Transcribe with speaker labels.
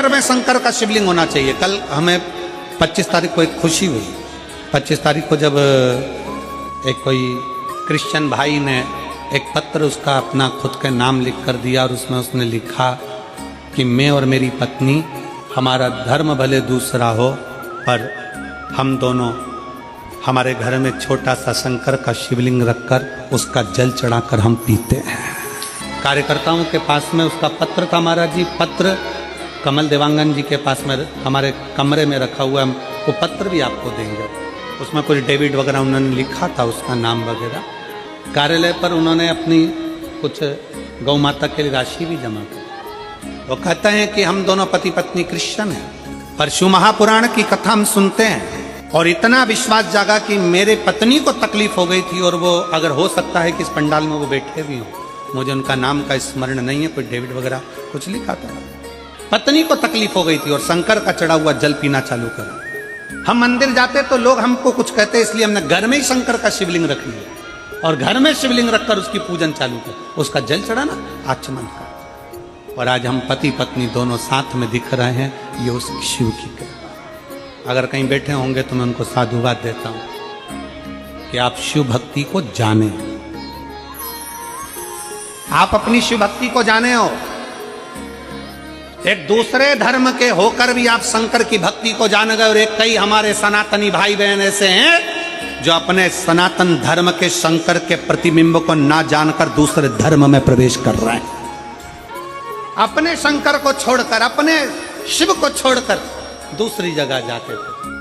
Speaker 1: में शंकर का शिवलिंग होना चाहिए। कल हमें 25 तारीख को एक खुशी हुई। 25 तारीख को जब एक कोई क्रिश्चियन भाई ने एक पत्र उसका अपना खुद का नाम लिख कर दिया और उसमें उसने लिखा कि मैं और मेरी पत्नी, हमारा धर्म भले दूसरा हो पर हम दोनों हमारे घर में छोटा सा शंकर का शिवलिंग रखकर उसका जल चढ़ाकर हम पीते हैं। कार्यकर्ताओं के पास में उसका पत्र था महाराज जी। पत्र कमल देवांगन जी के पास में हमारे कमरे में रखा हुआ है। वो पत्र भी आपको देंगे। उसमें कुछ डेविड वगैरह उन्होंने लिखा था, उसका नाम वगैरह। कार्यालय पर उन्होंने अपनी कुछ गौ माता के लिए राशि भी जमा की। वो कहते हैं कि हम दोनों पति पत्नी क्रिश्चियन हैं, पर शिव महापुराण की कथा हम सुनते हैं और इतना विश्वास जागा कि मेरे पत्नी को तकलीफ हो गई थी और वो अगर हो सकता है कि इस पंडाल में वो बैठे भी हों, मुझे उनका नाम का स्मरण नहीं है, कोई डेविड वगैरह कुछ लिखा था। पत्नी को तकलीफ हो गई थी और शंकर का चढ़ा हुआ जल पीना चालू करा। हम मंदिर जाते तो लोग हमको कुछ कहते, इसलिए हमने घर में ही शंकर का शिवलिंग रख लिया और घर में शिवलिंग रखकर उसकी पूजन चालू कर, उसका जल चढ़ाना आचमन का। और आज हम पति पत्नी दोनों साथ में दिख रहे हैं, ये उस शिव की कृपा। अगर कहीं बैठे होंगे तो मैं उनको साधुवाद देता हूं कि आप शिव भक्ति को जाने, आप अपनी शिव भक्ति को जाने हो। एक दूसरे धर्म के होकर भी आप शंकर की भक्ति को जान गए और एक कई हमारे सनातनी भाई बहन ऐसे हैं जो अपने सनातन धर्म के शंकर के प्रतिबिंब को ना जानकर दूसरे धर्म में प्रवेश कर रहे हैं। अपने शंकर को छोड़कर, अपने शिव को छोड़कर दूसरी जगह जाते थे।